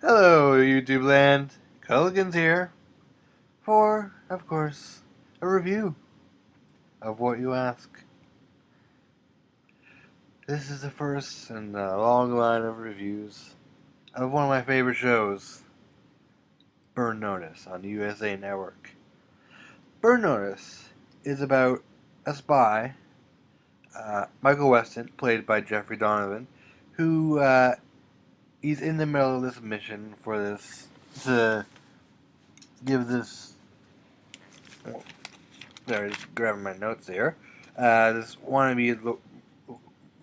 Hello, YouTube land. CUDDLEKINS here for, of course, a review of what you ask. This is the first in a long line of reviews of one of my favorite shows, Burn Notice on the USA Network. Burn Notice is about a spy, Michael Weston, played by Jeffrey Donovan, who he's in the middle of this mission for this to give this. Sorry, just grabbing my notes here. This wannabe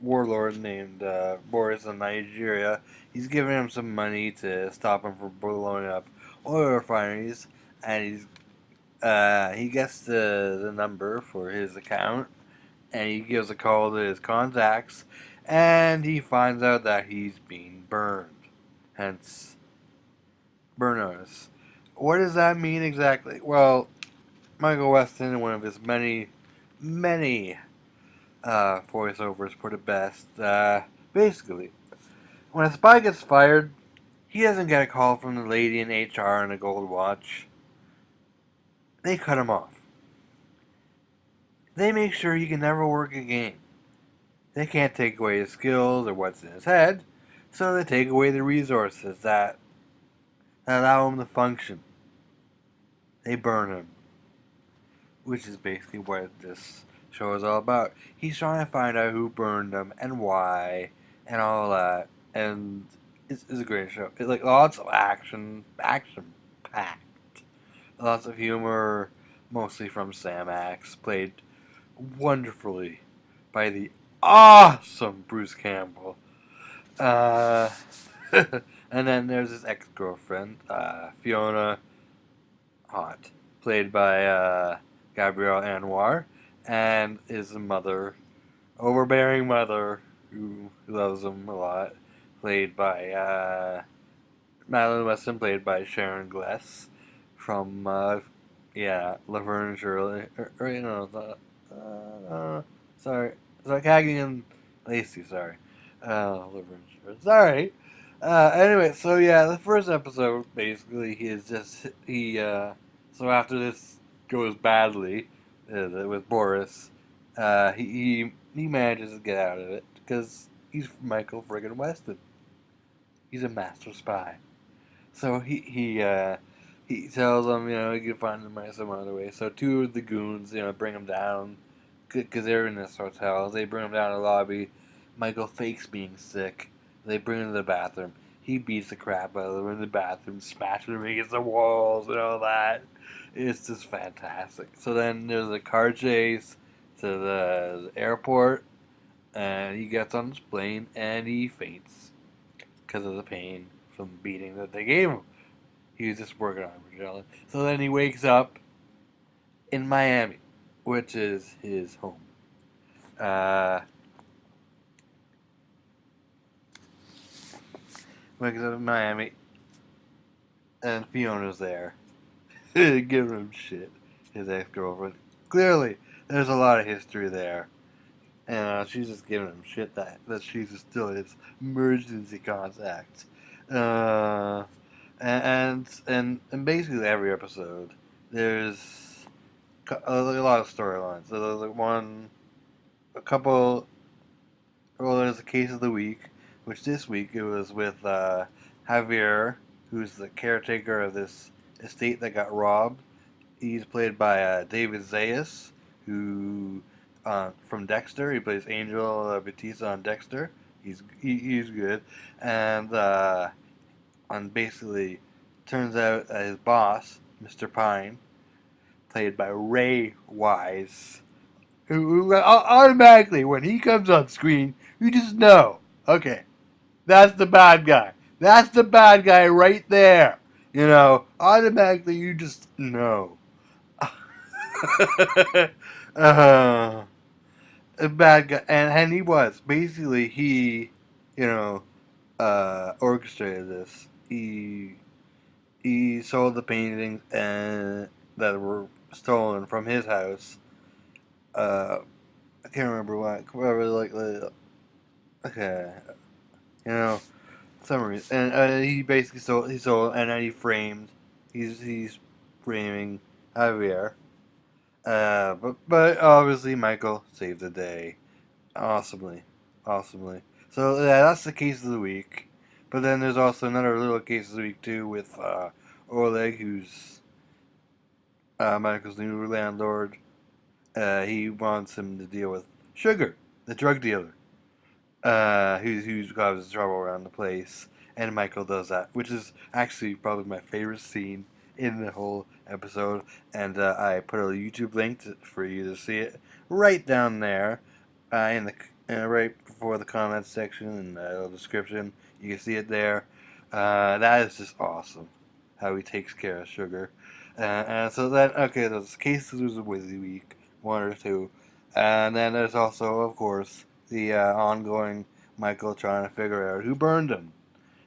warlord named Boris in Nigeria. He's giving him some money to stop him from blowing up oil refineries, and he gets the number for his account, and he gives a call to his contacts, and he finds out that he's being burned. Hence, burn notice. What does that mean exactly? Well, Michael Weston, in one of his many voiceovers, put it best. Basically, when a spy gets fired, he doesn't get a call from the lady in HR and a gold watch. They cut him off. They make sure he can never work again. They can't take away his skills or what's in his head, so they take away the resources that allow him to function. They burn him. Which is basically what this show is all about. He's trying to find out who burned him and why, and all that. And it's a great show. It's like lots of action packed, lots of humor, mostly from Sam Axe, played wonderfully by the awesome Bruce Campbell. Uh, and then there's his ex-girlfriend, Fiona Hot, played by Gabrielle Anwar, and his mother, overbearing mother, who loves him a lot, played by Madeline Weston, played by Sharon Gless from Laverne and Shirley, sorry, Cagney and Lacey, sorry, Laverne and Shirley, sorry. Anyway, so yeah, the first episode basically so after this goes badly with Boris, he manages to get out of it because he's Michael friggin' Weston. He's a master spy. So he tells them, he can find the money some other way. So two of the goons, bring him down because they're in this hotel. They bring him down to the lobby. Michael fakes being sick. They bring him to the bathroom. He beats the crap out of them in the bathroom, smashing him against the walls and all that. It's just fantastic. So then there's a car chase to the airport, and he gets on his plane and he faints because of the pain from the beating that they gave him. He was just working on adrenaline. So then he wakes up in Miami, which is his home. Wakes up in Miami, and Fiona's there, giving him shit. His ex-girlfriend. Clearly, there's a lot of history there, and she's just giving him shit that she's still his emergency contact. And basically every episode, there's a lot of storylines. So there's a couple. Well, there's a case of the week, which this week it was with Javier, who's the caretaker of this estate that got robbed. He's played by David Zayas, who from Dexter. He plays Angel Batista on Dexter. He's good, and basically turns out that his boss, Mr. Pine, played by Ray Wise, who automatically when he comes on screen, you just know, okay, that's the bad guy. That's the bad guy right there. Automatically you just know. uh, a bad guy, and he was basically orchestrated this. He sold the paintings and that were stolen from his house. I can't remember why. Okay, some reason, and he basically sold, and then he's framing Javier. But obviously Michael saved the day, awesomely, awesomely. So yeah, that's the case of the week. But then there's also another little case of the week too with Oleg, who's Michael's new landlord. He wants him to deal with Sugar, the drug dealer, who's causes trouble around the place, and Michael does that, which is actually probably my favorite scene in the whole episode. And I put a YouTube link for you to see it right down there, in the right before the comments section and the description. You can see it there. That is just awesome, how he takes care of Sugar. And so then, okay, those cases was a Wizzy week, one or two. And then there's also, of course, the ongoing Michael trying to figure out who burned him,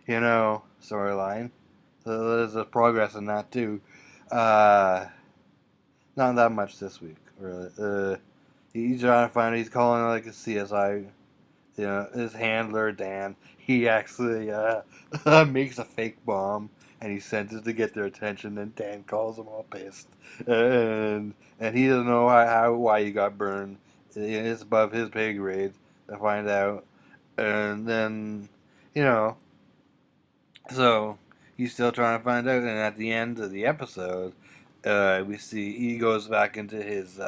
storyline. So there's a progress in that too. Uh, Not that much this week, really. He's trying to find. He's calling like a CSI. His handler Dan. He actually makes a fake bomb and he sends it to get their attention. And Dan calls him all pissed, and he doesn't know why he got burned. It's above his pay grade to find out. And then, you know, so he's still trying to find out. And at the end of the episode, we see he goes back into his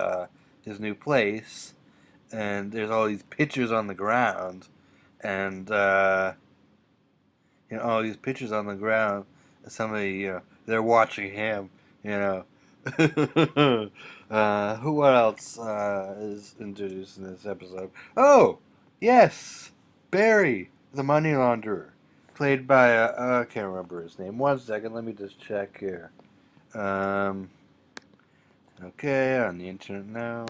new place, and there's all these pictures on the ground, and all these pictures on the ground. Somebody, they're watching him. You know. What else is introduced in this episode? Oh, yes, Barry, the money launderer, played by I can't remember his name. 1 second, let me just check here. Okay, on the internet now.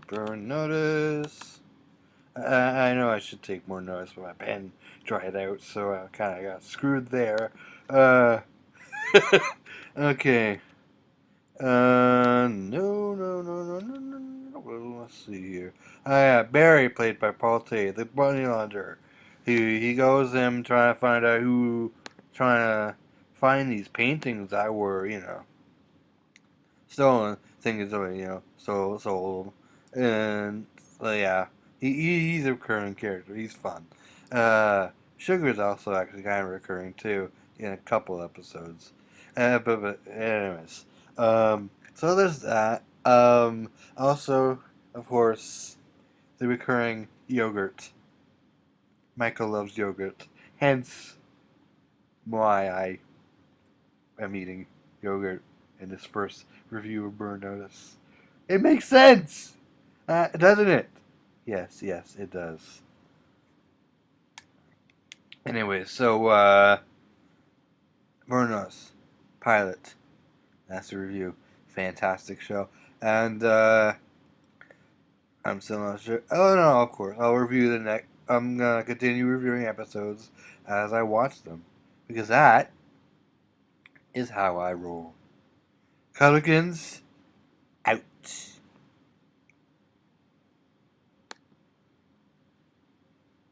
Burn notice. I know I should take more notice, but my pen dried out, so I kind of got screwed there. Okay. No. Let's see here. Yeah, Barry, played by Paul Tay, the money launderer. He goes in trying to find out trying to find these paintings that were, stolen. Things that were, sold. And, yeah, he's a recurring character. He's fun. Sugar's also actually kind of recurring, too, in a couple episodes. But anyways, so there's that. Also, of course, the recurring yogurt. Michael loves yogurt, hence why I am eating yogurt in this first review of Burn Notice. It makes sense, doesn't it? Yes, it does. Anyway, so Burn Notice pilot. That's the review. Fantastic show. And I'm still not sure. Oh no, of course. I'll review the next. I'm gonna continue reviewing episodes as I watch them. Because that is how I roll. CUDDLEKINS out.